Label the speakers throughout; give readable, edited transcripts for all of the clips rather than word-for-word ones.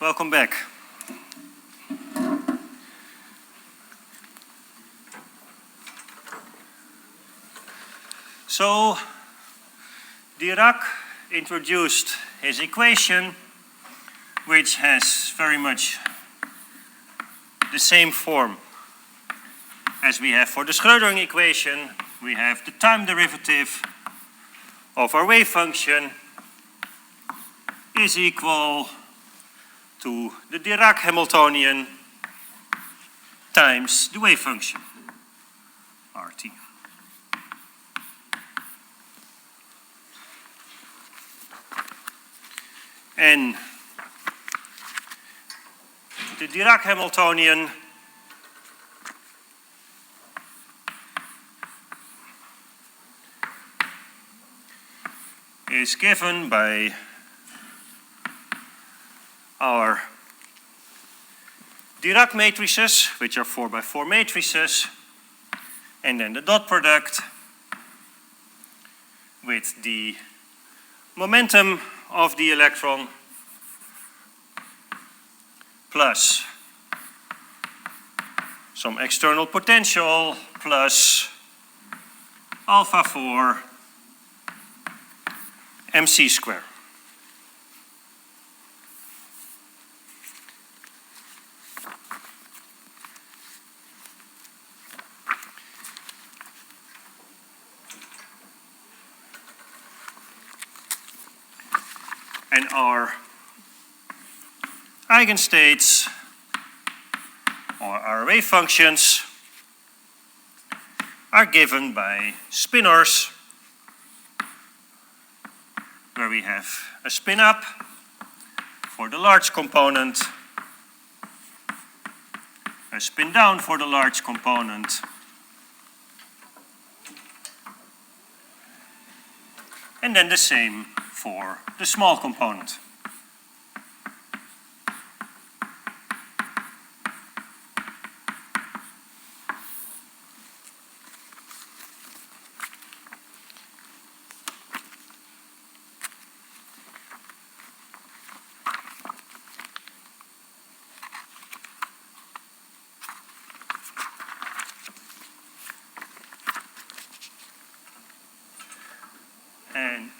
Speaker 1: Welcome back. So, Dirac introduced his equation, which has very much the same form as we have for the Schrödinger equation. We have the time derivative of our wave function is equal to the Dirac Hamiltonian times the wave function, RT. And the Dirac Hamiltonian is given by our Dirac matrices, which are 4 by 4 matrices, and then the dot product with the momentum of the electron plus some external potential plus alpha 4 mc square. And our eigenstates, or our wave functions, are given by spinors, where we have a spin up for the large component, a spin down for the large component, and then the same for the small component. And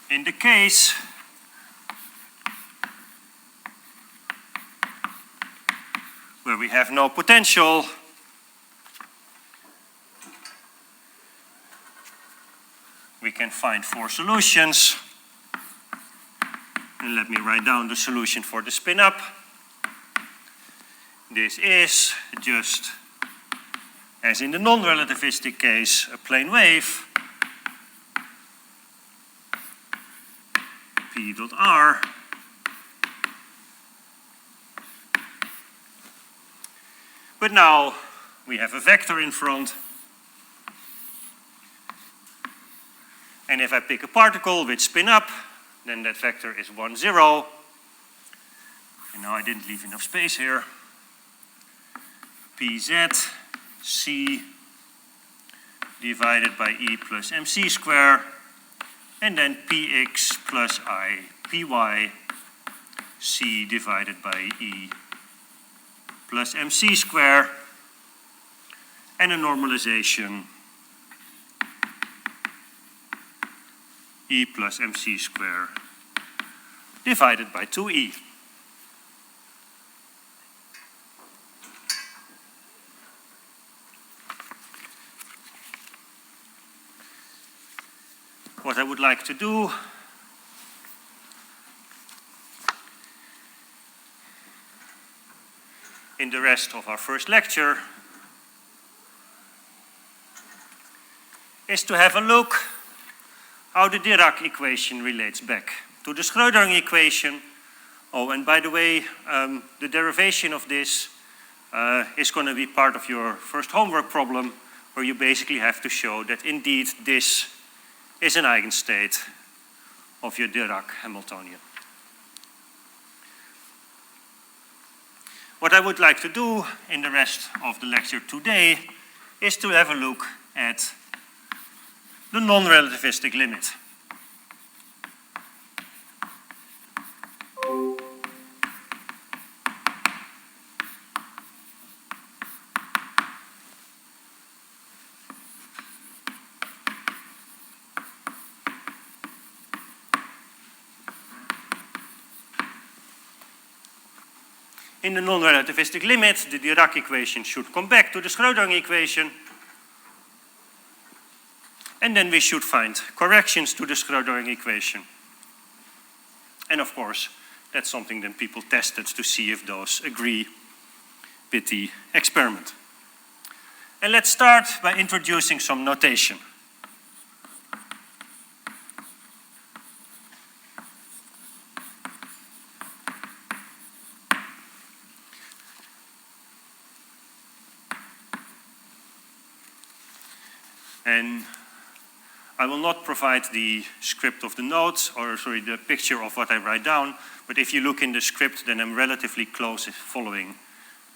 Speaker 1: in the case where we have no potential, we can find 4 solutions. And let me write down the solution for the spin up. This is just, as in the non-relativistic case, a plane wave, P dot R, but now we have a vector in front, and if I pick a particle with spin up, then that vector is 1, 0, and now I didn't leave enough space here, Pz C divided by E plus mc square, and then Px plus I Py C divided by E plus mc square, and a normalization E plus mc square divided by 2E. What I would like to do in the rest of our first lecture is to have a look how the Dirac equation relates back to the Schrödinger equation. Oh, and by the way, the derivation of this is going to be part of your first homework problem, where you basically have to show that indeed this is an eigenstate of your Dirac Hamiltonian. What I would like to do in the rest of the lecture today is to have a look at the non-relativistic limit. In the non-relativistic limit, the Dirac equation should come back to the Schrödinger equation. And then we should find corrections to the Schrödinger equation. And of course, that's something that people tested to see if those agree with the experiment. And let's start by introducing some notation. And I will not provide the script of the notes, or sorry, the picture of what I write down, but if you look in the script, then I'm relatively close following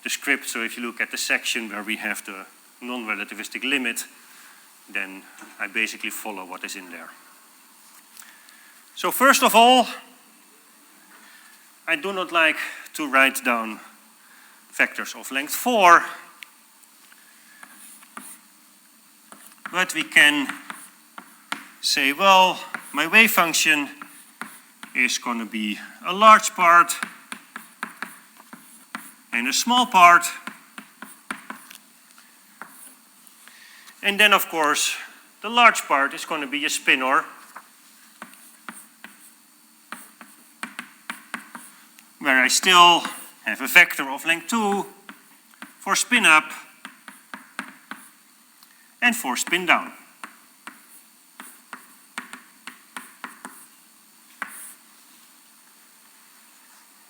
Speaker 1: the script. So if you look at the section where we have the non-relativistic limit, then I basically follow what is in there. So first of all, I do not like to write down vectors of length 4, but we can say, well, my wave function is going to be a large part and a small part. And then, of course, the large part is going to be a spinor, where I still have a vector of length 2 for spin up and for spin down.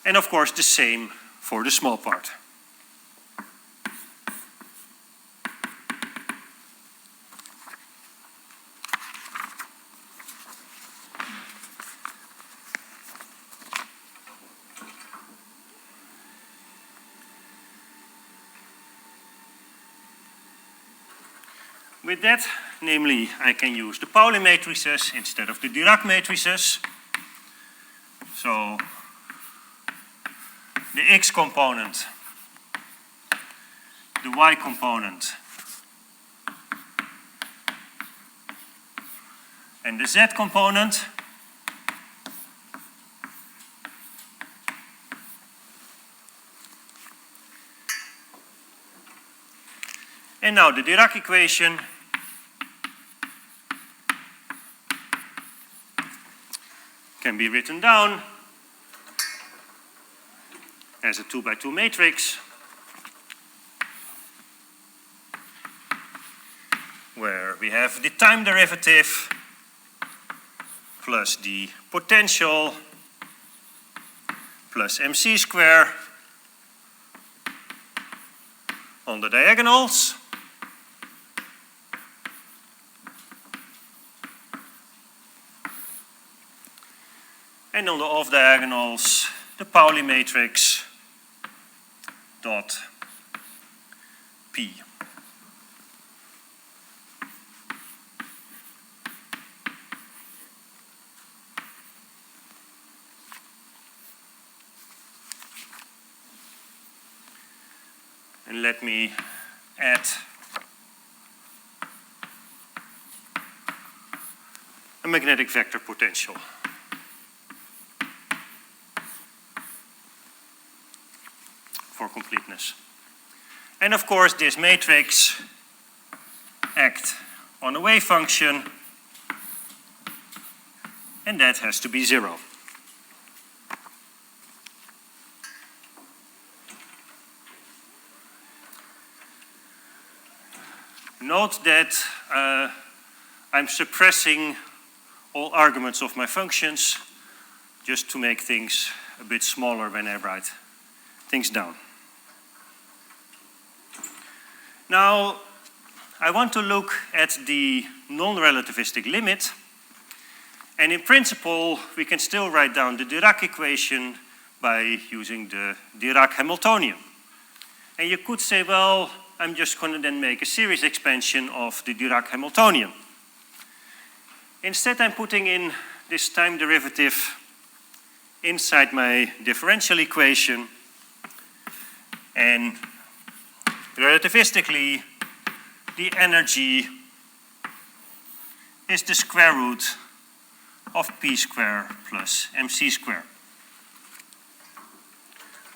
Speaker 1: And of course the same for the small part. With that, namely, I can use the Pauli matrices instead of the Dirac matrices. So the x component, the y component, and the z component and now the Dirac equation can be written down as a 2 by 2 matrix, where we have the time derivative plus the potential plus mc square on the diagonals, and on the off diagonals the Pauli matrix dot P. And let me add a magnetic vector potential. For completeness. And of course this matrix acts on a wave function, and that has to be 0. Note that I'm suppressing all arguments of my functions just to make things a bit smaller when I write things down. Now, I want to look at the non-relativistic limit, and in principle we can still write down the Dirac equation by using the Dirac Hamiltonian. And you could say, well, I'm just going to then make a series expansion of the Dirac Hamiltonian. Instead I'm putting in this time derivative inside my differential equation, and relativistically the energy is the square root of p square plus mc square.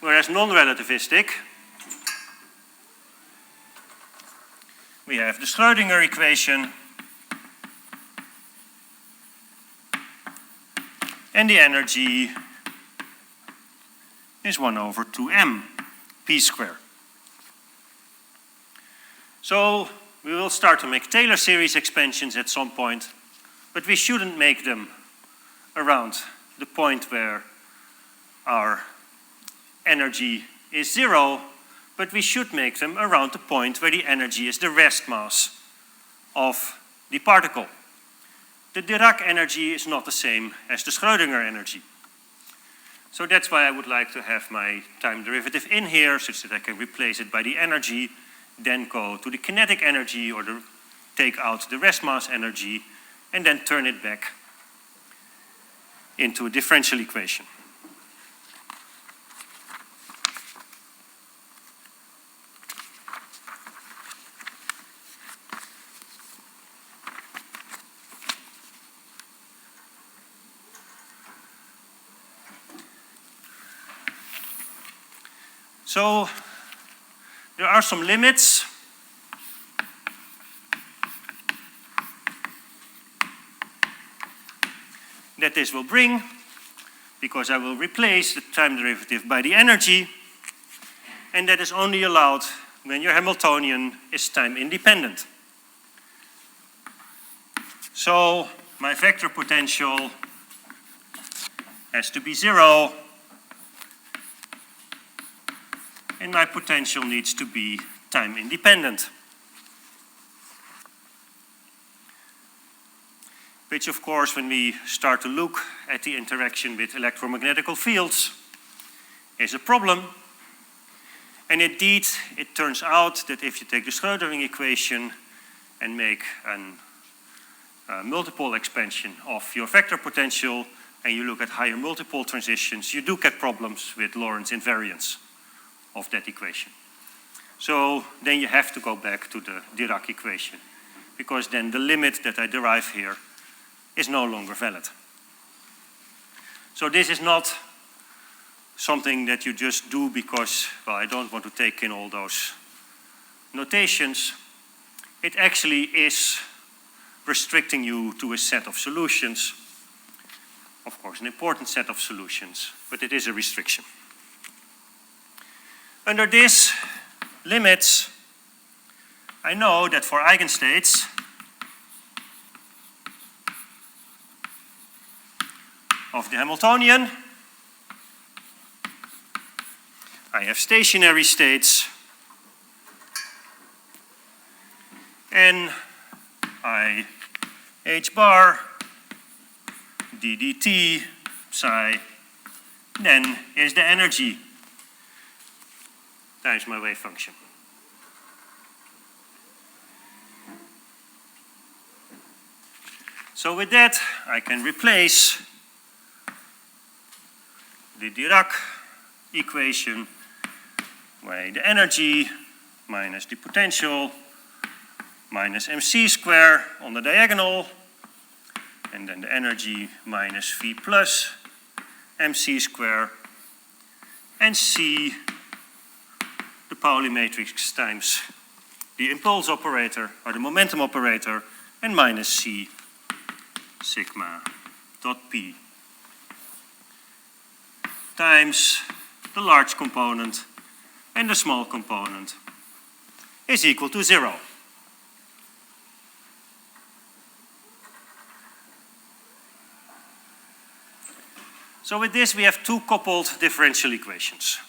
Speaker 1: Whereas non-relativistic, we have the Schrödinger equation and the energy is 1 over 2m p squared. So we will start to make Taylor series expansions at some point, but we shouldn't make them around the point where our energy is 0, but we should make them around the point where the energy is the rest mass of the particle. The Dirac energy is not the same as the Schrödinger energy. So that's why I would like to have my time derivative in here, such that I can replace it by the energy, then go to the kinetic energy or take out the rest mass energy, and then turn it back into a differential equation. So there are some limits that this will bring, because I will replace the time derivative by the energy, and that is only allowed when your Hamiltonian is time independent. So my vector potential has to be 0, and my potential needs to be time independent. Which, of course, when we start to look at the interaction with electromagnetical fields, is a problem. And indeed, it turns out that if you take the Schrödinger equation and make a multiple expansion of your vector potential, and you look at higher multiple transitions, you do get problems with Lorentz invariance of that equation. So then you have to go back to the Dirac equation, because then the limit that I derive here is no longer valid. So this is not something that you just do because, well, I don't want to take in all those notations. It actually is restricting you to a set of solutions. Of course, an important set of solutions, but it is a restriction. Under these limits, I know that for eigenstates, of the Hamiltonian, I have stationary states, n I h bar d dt psi, then is the energy times my wave function. So with that, I can replace the Dirac equation by the energy minus the potential minus mc square on the diagonal, and then the energy minus v plus mc square, and c, the Pauli matrix, times the impulse operator or the momentum operator, and minus c sigma dot p times the large component and the small component is equal to 0. So with this we have two coupled differential equations.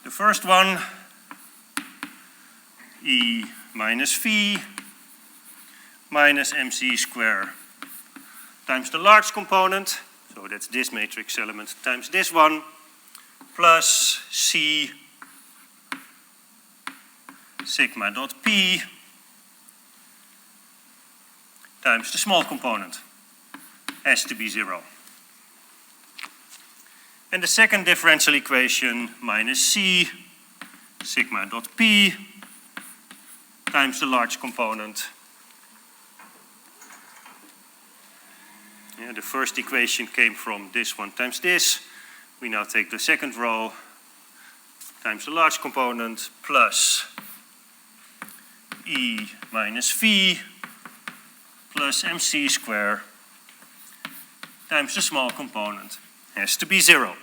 Speaker 1: The first one, E minus V minus mc square times the large component, so that's this matrix element, times this one, plus C sigma dot P times the small component has to be 0. And the second differential equation, minus c sigma dot p times the large component. Yeah, the first equation came from this one times this. We now take the second row times the large component plus E minus V plus mc square times the small component has to be 0.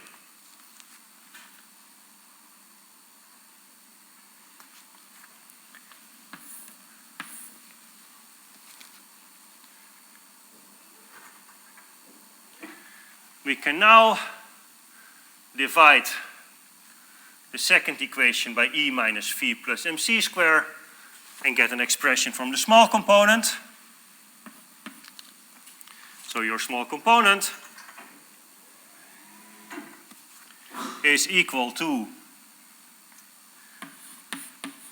Speaker 1: We can now divide the second equation by E minus V plus mc square and get an expression from the small component. So your small component is equal to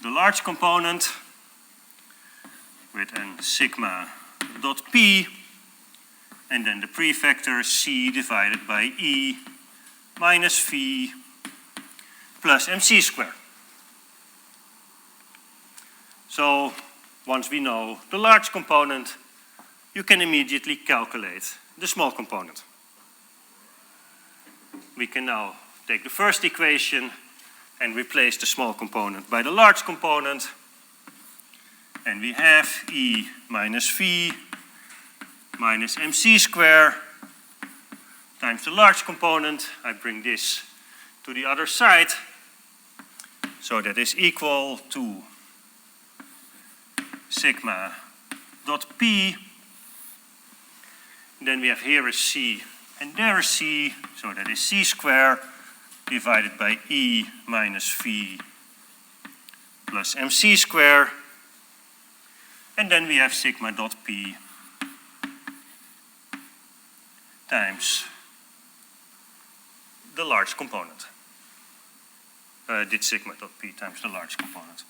Speaker 1: the large component with an sigma dot p and then the prefactor c divided by E minus V plus mc square. So once we know the large component, you can immediately calculate the small component. We can now take the first equation and replace the small component by the large component. And we have E minus V minus mc square times the large component. I bring this to the other side. So that is equal to sigma dot p. Then we have here a c and there a c. So that is c square divided by E minus V plus mc square. And then we have sigma dot p times the large component. Did sigma dot p times the large component.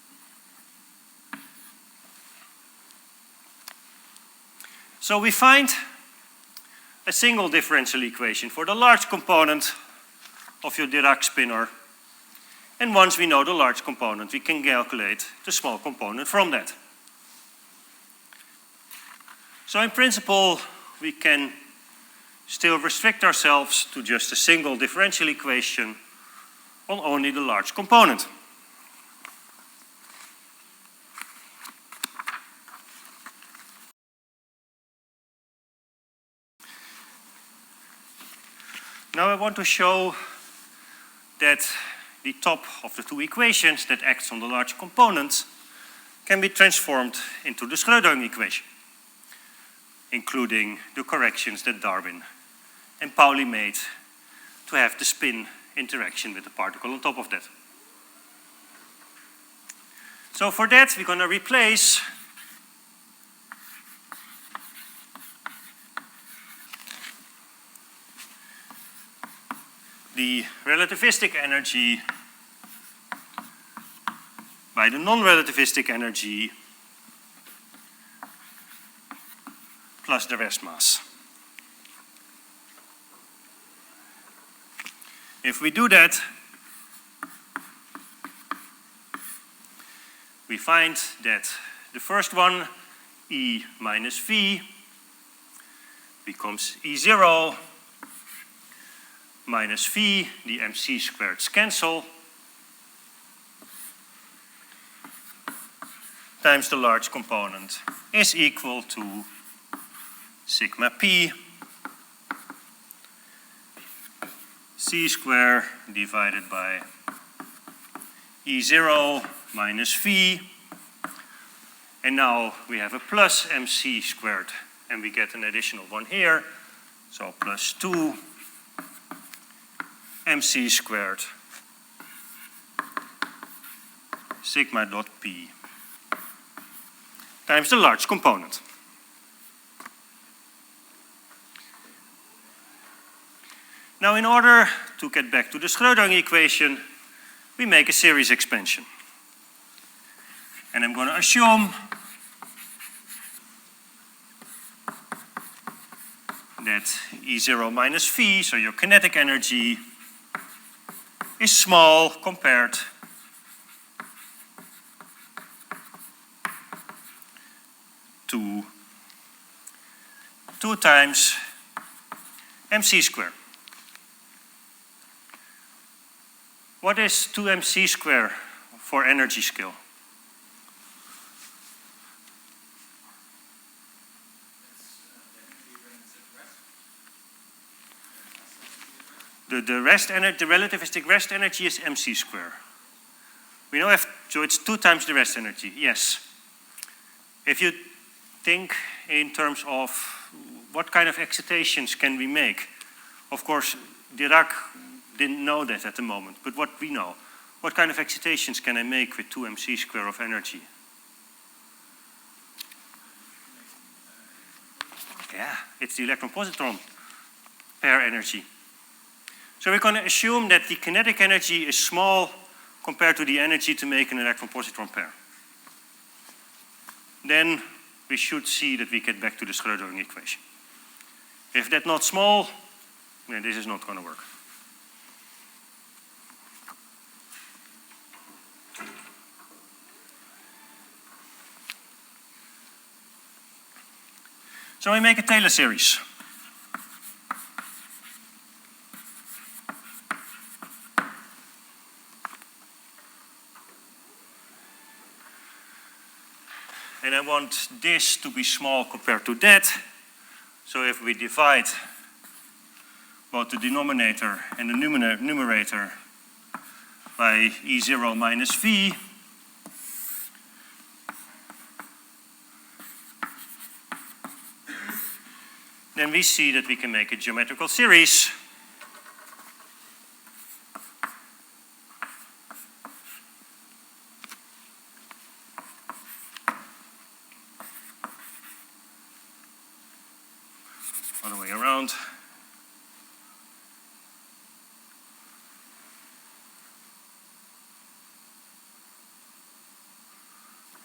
Speaker 1: So we find a single differential equation for the large component of your Dirac spinor. And once we know the large component, we can calculate the small component from that. So in principle, we can still restrict ourselves to just a single differential equation on only the large component. Now I want to show that the top of the two equations that acts on the large components can be transformed into the Schrödinger equation, including the corrections that Darwin and Pauli made to have the spin interaction with the particle on top of that. So for that, we're going to replace the relativistic energy by the non-relativistic energy plus the rest mass. If we do that, we find that the first one, E minus V, becomes E0 minus V, the mc squareds cancel, times the large component is equal to sigma p c square divided by E0 minus V. And now we have a plus mc squared and we get an additional one here. So plus 2 mc squared sigma dot p times the large component. Now in order to get back to the Schrödinger equation, we make a series expansion. And I'm going to assume that E0 minus V, so your kinetic energy, is small compared to 2 times mc squared. What is 2 mc squared for energy scale? The relativistic rest energy is mc squared. We know so it's 2 times the rest energy, yes. If you think in terms of what kind of excitations can we make, of course Dirac didn't know that at the moment, but what we know, what kind of excitations can I make with 2 mc squared of energy? Yeah, it's the electron-positron pair energy. So we're going to assume that the kinetic energy is small compared to the energy to make an electron-positron pair. Then we should see that we get back to the Schrödinger equation. If that's not small, then this is not going to work. So we make a Taylor series. And I want this to be small compared to that. So if we divide both the denominator and the numerator by E0 minus V, then we see that we can make a geometrical series other way around.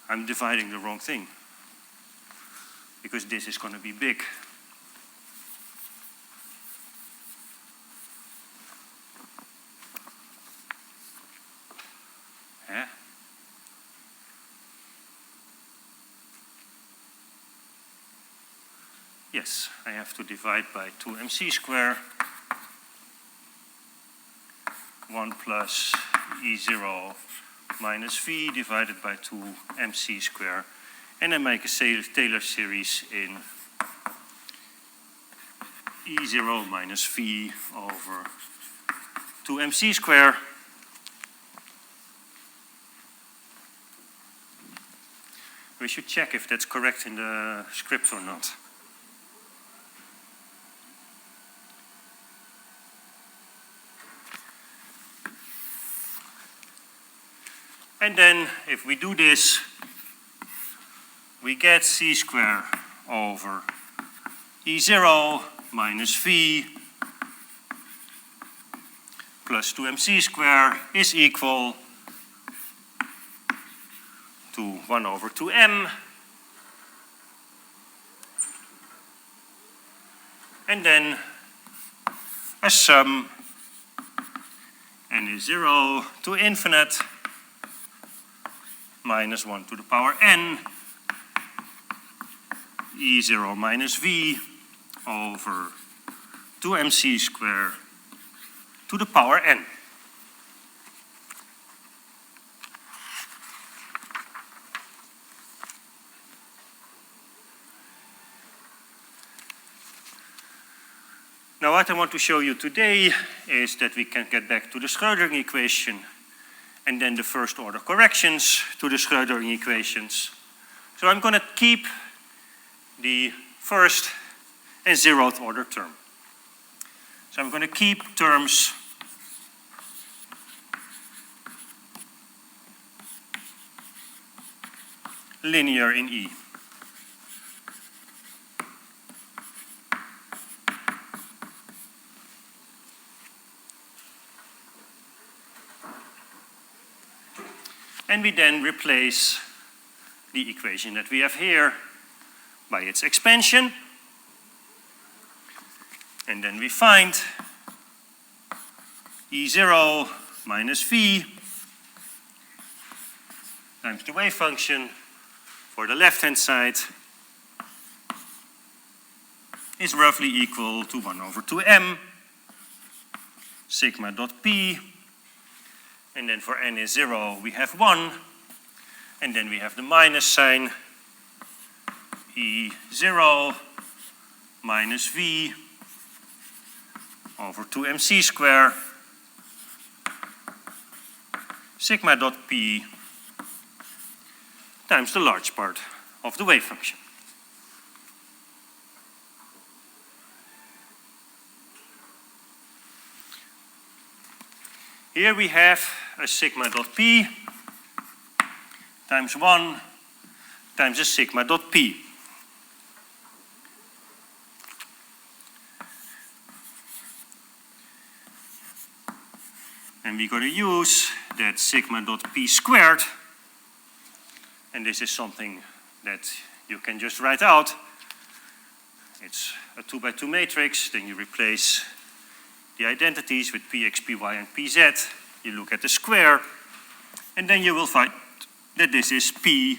Speaker 1: I'm dividing the wrong thing because this is going to be big. Yeah. Yes, I have to divide by 2 mc squared, 1 plus E0 minus V divided by 2 mc squared, and then make a Taylor series in E0 minus V over 2 mc squared. We should check if that's correct in the script or not. And then if we do this, we get c squared over E0 minus V plus 2mc squared is equal to 1 over 2m. And then a sum n is 0 to infinite minus 1 to the power n E0 minus V over 2mc squared to the power n. Now what I want to show you today is that we can get back to the Schrödinger equation and then the first order corrections to the Schrödinger equations. So I'm going to keep the first and 0th order term. So I'm going to keep terms linear in E. And we then replace the equation that we have here by its expansion. And then we find E0 minus V times the wave function for the left-hand side is roughly equal to 1 over 2m sigma dot p. And then for n is 0, we have 1. And then we have the minus sign, E0 minus V over 2mc square sigma dot p times the large part of the wave function. Here we have a sigma dot p times 1 times a sigma dot p. And we're going to use that sigma dot p squared, and this is something that you can just write out. It's a 2 by 2 matrix, then you replace the identities with px, py, and pz. You look at the square, and then you will find that this is p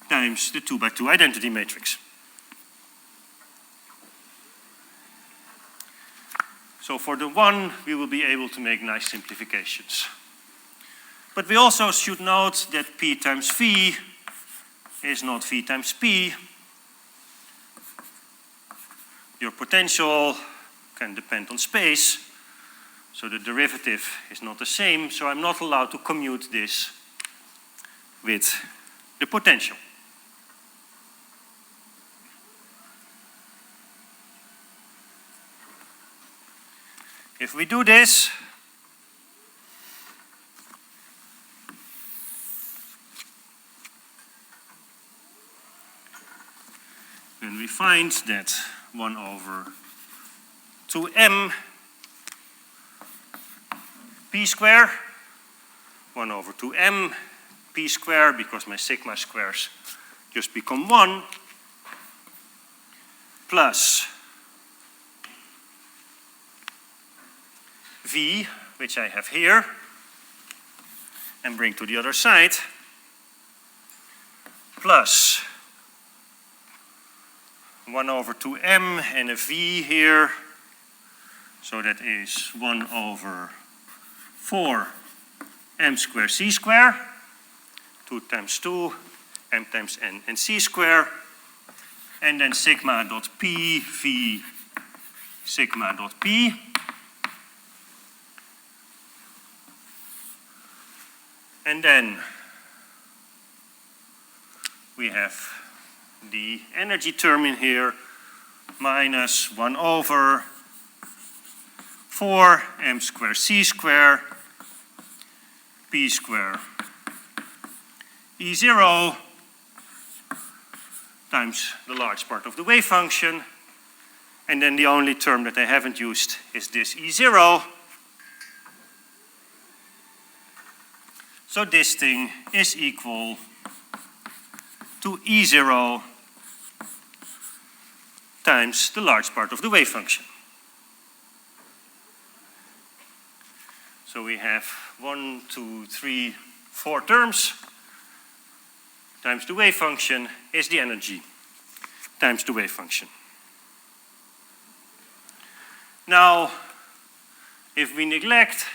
Speaker 1: times the 2 by 2 identity matrix. So for the 1, we will be able to make nice simplifications. But we also should note that p times v is not v times p. Your potential can depend on space, so the derivative is not the same, so I'm not allowed to commute this with the potential. If we do this, then we find that 1 over 2m p square, 1 over 2m p square, because my sigma squares just become 1, plus v, which I have here, and bring to the other side, plus 1 over 2m and a v here, so that is 1 over 4 m square c square, 2 times 2, m times n and c square, and then sigma dot p, v sigma dot p. And then we have the energy term in here, minus 1 over 4 m square c square p square E0 times the large part of the wave function. And then the only term that I haven't used is this E0. So this thing is equal to E0 times the large part of the wave function. So we have 1, 2, 3, 4 terms times the wave function is the energy times the wave function. Now, if we neglect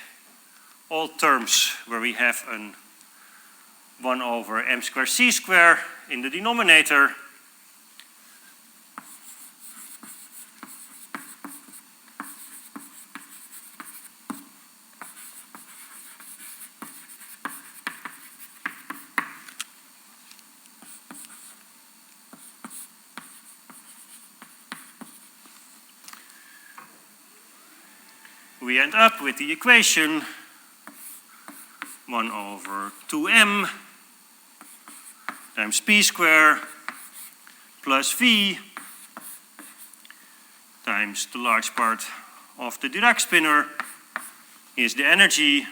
Speaker 1: all terms where we have an 1 over m square c square in the denominator, we end up with the equation 1 over 2m times p square plus v times the large part of the Dirac spinner is the energy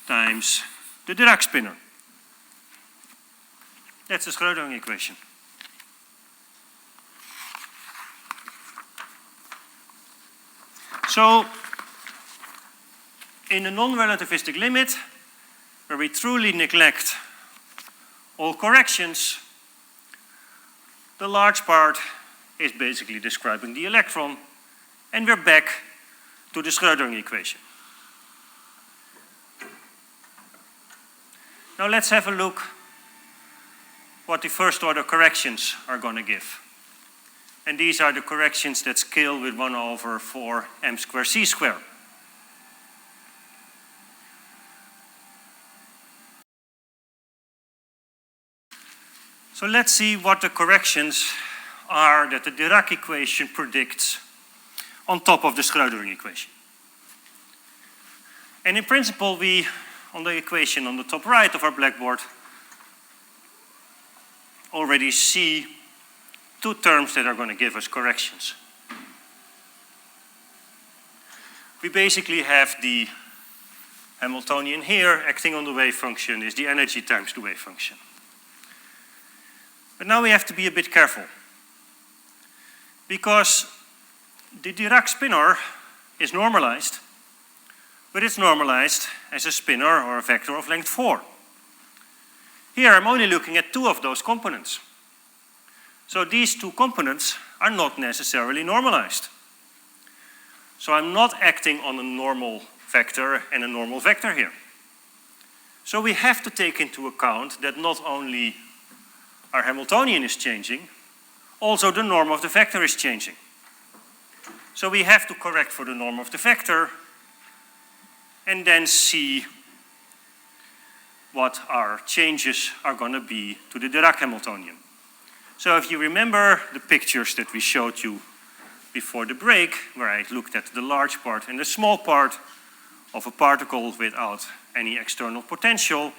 Speaker 1: times the Dirac spinner. That's the Schrödinger equation. So, in a non-relativistic limit, where we truly neglect all corrections, the large part is basically describing the electron, and we're back to the Schrödinger equation. Now let's have a look what the first order corrections are going to give. And these are the corrections that scale with 1 over 4 m squared c squared. So let's see what the corrections are that the Dirac equation predicts on top of the Schrödinger equation. And in principle, we, on the equation on the top right of our blackboard, already see two terms that are going to give us corrections. We basically have the Hamiltonian here acting on the wave function is the energy times the wave function. But now we have to be a bit careful, because the Dirac spinor is normalized, but it's normalized as a spinor or a vector of length 4. Here I'm only looking at two of those components. So these two components are not necessarily normalized. So I'm not acting on a normal vector and a normal vector here. So we have to take into account that not only our Hamiltonian is changing, also the norm of the vector is changing. So we have to correct for the norm of the vector and then see what our changes are going to be to the Dirac Hamiltonian. So if you remember the pictures that we showed you before the break, where I looked at the large part and the small part of a particle without any external potential,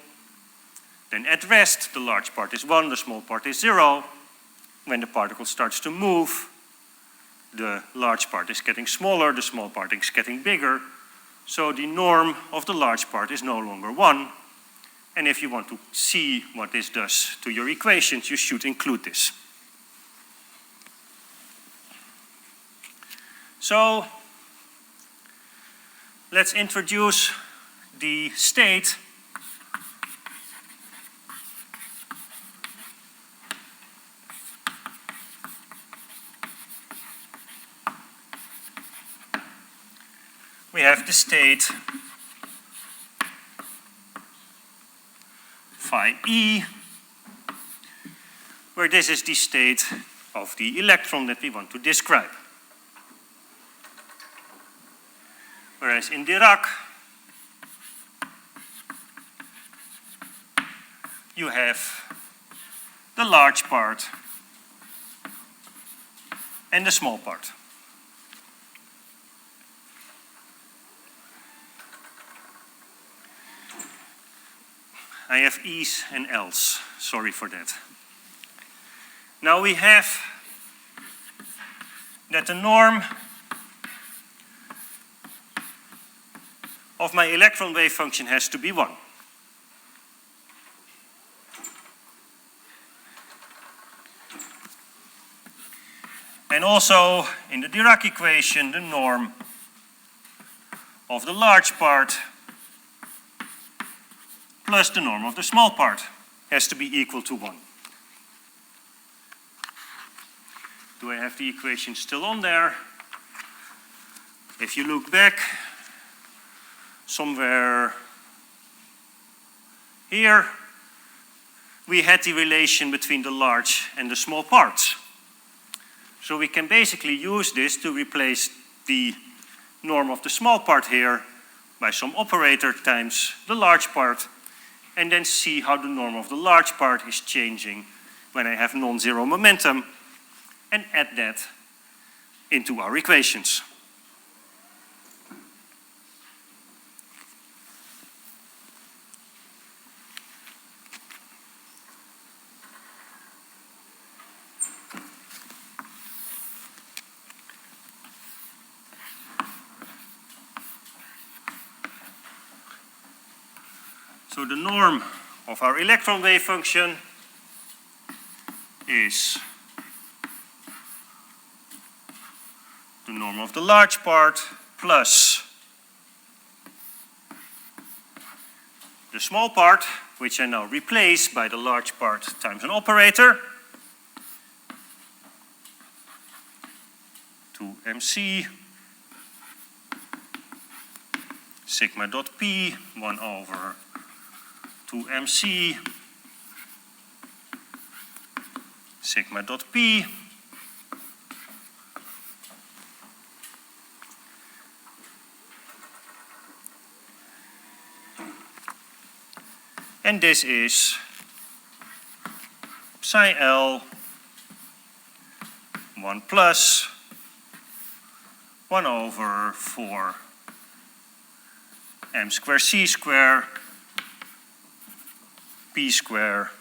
Speaker 1: then at rest the large part is 1, the small part is 0. When the particle starts to move, the large part is getting smaller, the small part is getting bigger. So the norm of the large part is no longer 1. And if you want to see what this does to your equations, you should include this. So let's introduce the state we have the state phi e, where this is the state of the electron that we want to describe. Whereas in Dirac, you have the large part and the small part. I have E's and L's, sorry for that. Now we have that the norm of my electron wave function has to be 1. And also in the Dirac equation, the norm of the large part plus the norm of the small part has to be equal to 1. Do I have the equation still on there? If you look back somewhere here, we had the relation between the large and the small parts. So we can basically use this to replace the norm of the small part here by some operator times the large part, and then see how the norm of the large part is changing when I have non-zero momentum, and add that into our equations. So the norm of our electron wave function is the norm of the large part plus the small part, which I now replace by the large part times an operator, 2mc sigma dot p 1 over 2mc sigma dot p and this is psi L 1 plus 1 over 4 m square c square p square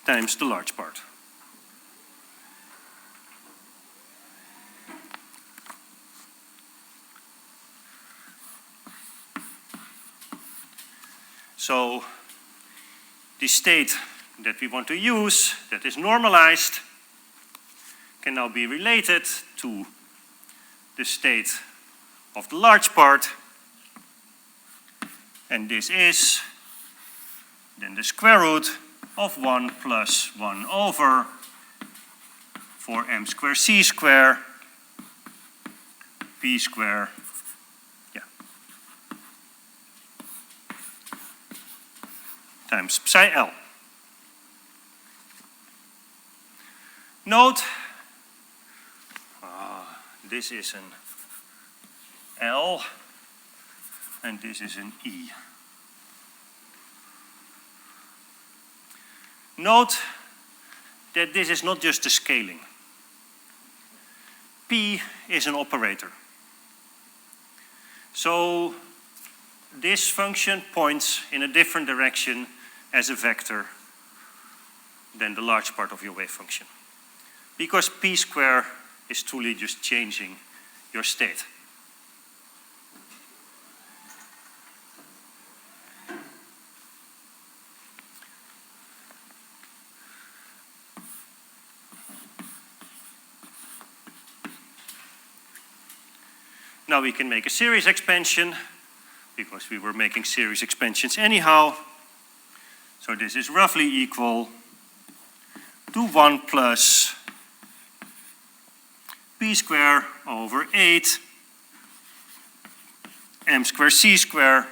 Speaker 1: times the large part. So the state that we want to use, that is normalized, can now be related to the state of the large part, and this is then the square root of 1 plus 1 over 4m square c square p square times psi L. Note, this is an L and this is an E. Note that this is not just a scaling. P is an operator. So this function points in a different direction as a vector than the large part of your wave function, because p square is truly just changing your state. Now we can make a series expansion, because we were making series expansions anyhow. So this is roughly equal to 1 plus p square over 8 m square c square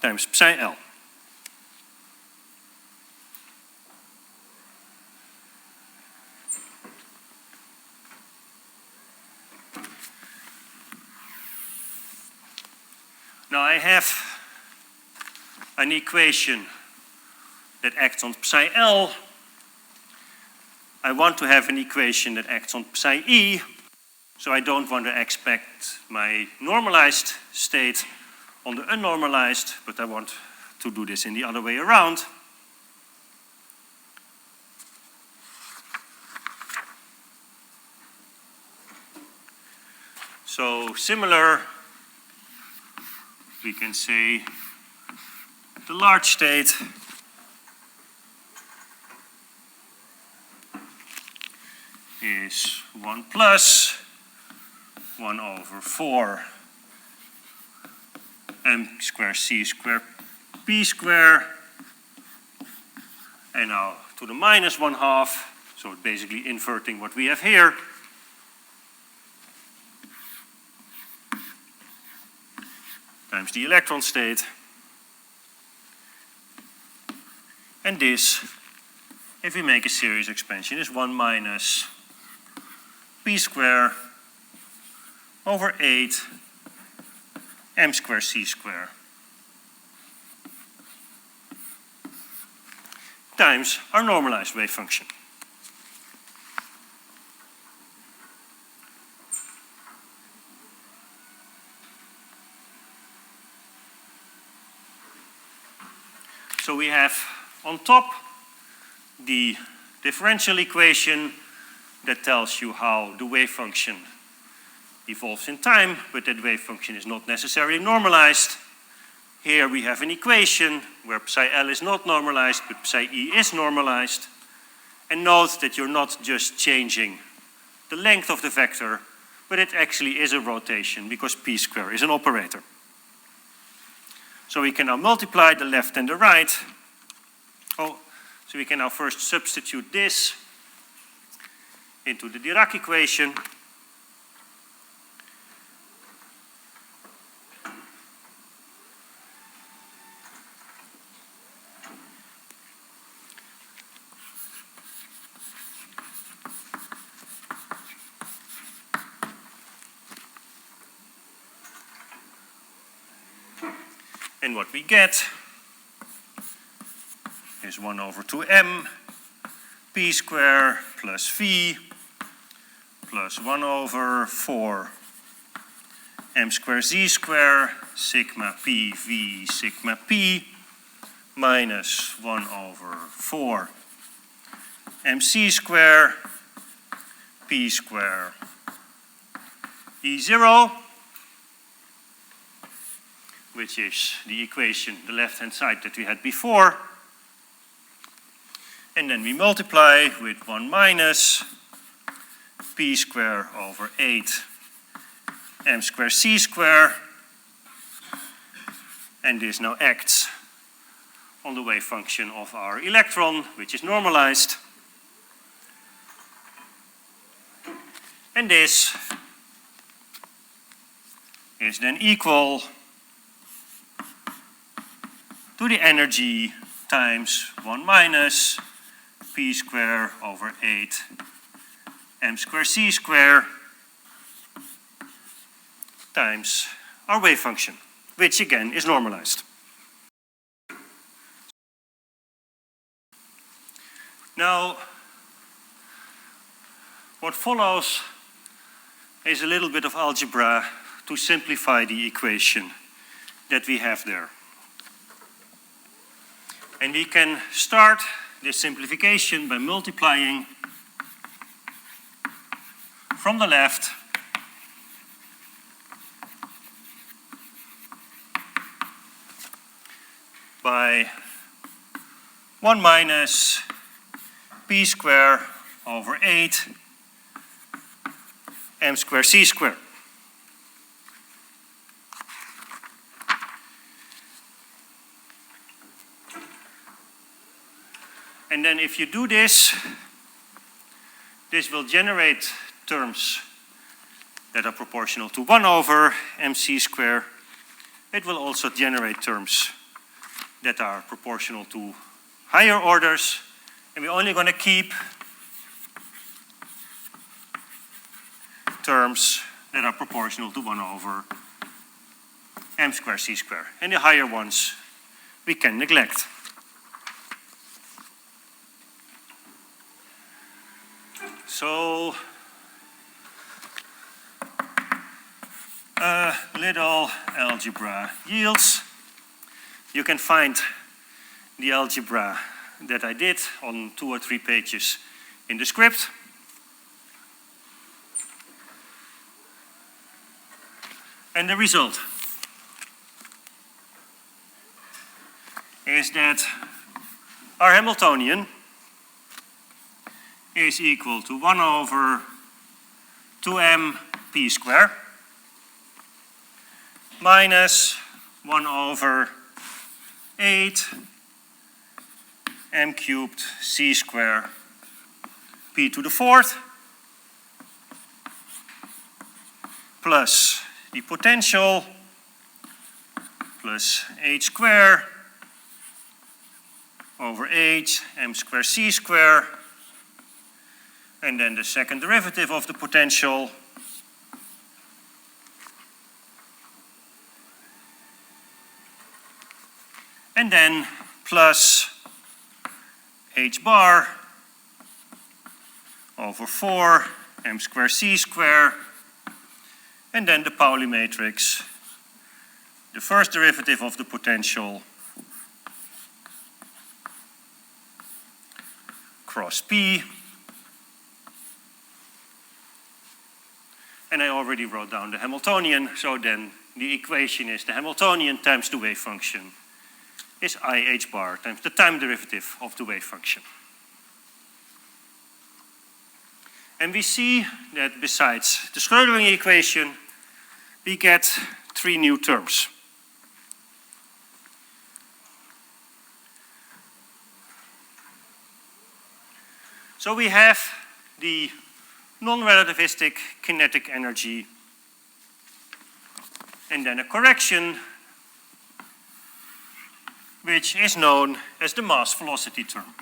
Speaker 1: times psi L. Now I have an equation that acts on psi L. I want to have an equation that acts on psi E, so I don't want to expect my normalized state on the unnormalized, but I want to do this in the other way around. So similar, we can say the large state is 1 plus 1 over 4 m square c square p square, and now to the minus 1/2, so basically inverting what we have here, times the electron state. And this, if we make a series expansion, is 1 minus p square over 8 m square c square times our normalized wave function. So we have on top the differential equation that tells you how the wave function evolves in time, but that wave function is not necessarily normalized. Here we have an equation where psi L is not normalized, but psi E is normalized. And note that you're not just changing the length of the vector, but it actually is a rotation because p square is an operator. So we can now multiply the left and the right. So we can now first substitute this into the Dirac equation. And what we get is 1 over 2m p square plus v plus 1 over 4 m square z square sigma p v sigma p minus 1 over 4 mc square p square E0, which is the equation, the left-hand side that we had before. And then we multiply with 1 minus p square over 8 m square c square. And this now acts on the wave function of our electron, which is normalized. And this is then equal to the energy times 1 minus p square over 8 m square c square times our wave function, which again is normalized. Now, what follows is a little bit of algebra to simplify the equation that we have there. And we can start this simplification by multiplying from the left by 1 minus p square over 8 m square c square. And then if you do this, this will generate terms that are proportional to 1 over mc square. It will also generate terms that are proportional to higher orders. And we're only going to keep terms that are proportional to 1 over m square c square. And the higher ones we can neglect. So a little algebra yields. You can find the algebra that I did on 2 or 3 pages in the script. And the result is that our Hamiltonian is equal to 1 over 2m p square minus 1 over 8 m cubed c square p to the 4th plus the potential plus h square over 8 m square c square, and then the second derivative of the potential and then plus h bar over 4 m square c square, and then the Pauli matrix, the first derivative of the potential cross p. And I already wrote down the Hamiltonian, so then the equation is the Hamiltonian times the wave function is I h bar times the time derivative of the wave function. And we see that besides the Schrödinger equation, we get 3 new terms. So we have the non-relativistic kinetic energy, and then a correction which is known as the mass velocity term.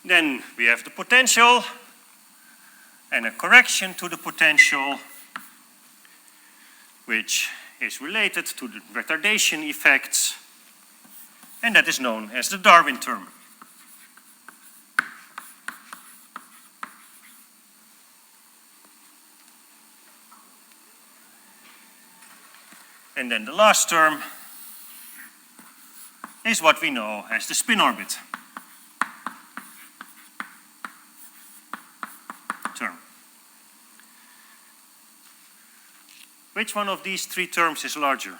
Speaker 1: Then we have the potential and a correction to the potential, which is related to the retardation effects, and that is known as the Darwin term. And then the last term is what we know as the spin orbit term. Which one of these 3 terms is larger?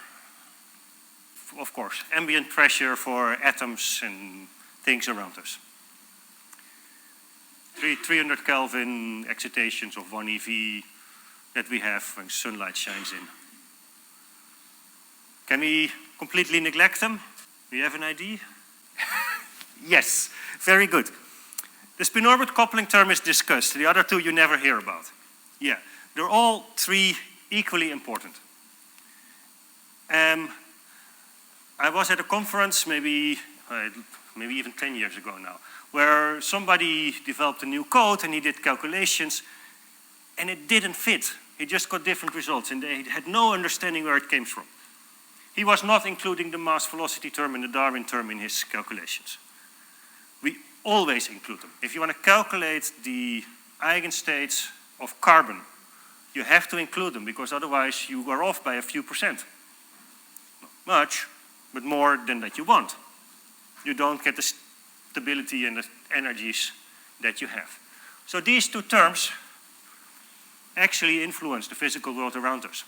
Speaker 1: Of course, ambient pressure for atoms and things around us. 300 Kelvin excitations of 1 eV that we have when sunlight shines in. Can we completely neglect them? Do you have an idea? Yes, very good. The spin-orbit coupling term is discussed. The other 2 you never hear about. Yeah, they're all 3 equally important. I was at a conference maybe even 10 years ago now, where somebody developed a new code and he did calculations and it didn't fit. He just got different results and they had no understanding where it came from. He was not including the mass velocity term and the Darwin term in his calculations. We always include them. If you want to calculate the eigenstates of carbon, you have to include them because otherwise you are off by a few percent. Not much, but more than that you want. You don't get the stability and the energies that you have. So these 2 terms actually influence the physical world around us.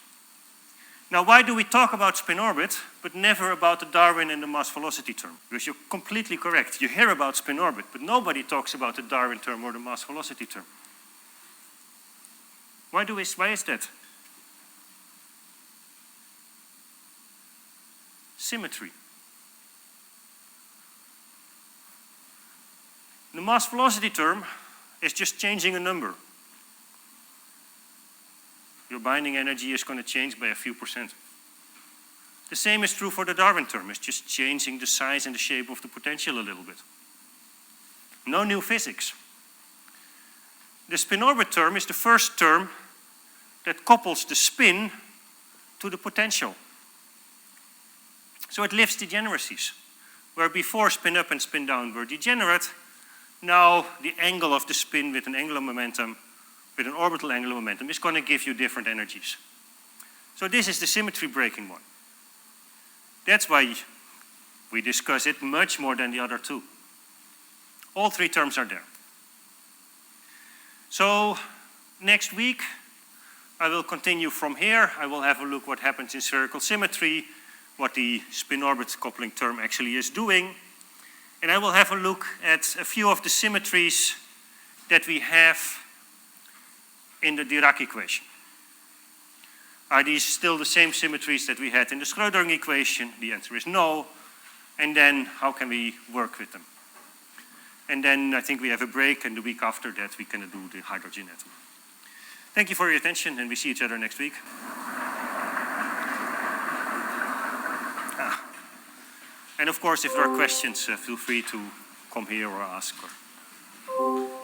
Speaker 1: Now, why do we talk about spin orbit, but never about the Darwin and the mass velocity term? Because you're completely correct. You hear about spin orbit, but nobody talks about the Darwin term or the mass velocity term. Why is that? Symmetry. The mass velocity term is just changing a number. Your binding energy is going to change by a few percent. The same is true for the Darwin term. It's just changing the size and the shape of the potential a little bit. No new physics. The spin orbit term is the first term that couples the spin to the potential. So it lifts degeneracies. Where before spin up and spin down were degenerate, now the angle of the spin with an angular momentum, with an orbital angular momentum, is going to give you different energies. So this is the symmetry breaking one. That's why we discuss it much more than the other 2. All 3 terms are there. So next week I will continue from here. I will have a look what happens in spherical symmetry, what the spin-orbit coupling term actually is doing. And I will have a look at a few of the symmetries that we have in the Dirac equation. Are these still the same symmetries that we had in the Schrödinger equation? The answer is no. And then how can we work with them? And then I think we have a break, and the week after that we can do the hydrogen atom. Thank you for your attention, and we see each other next week. And of course, if there are questions, feel free to come here or ask.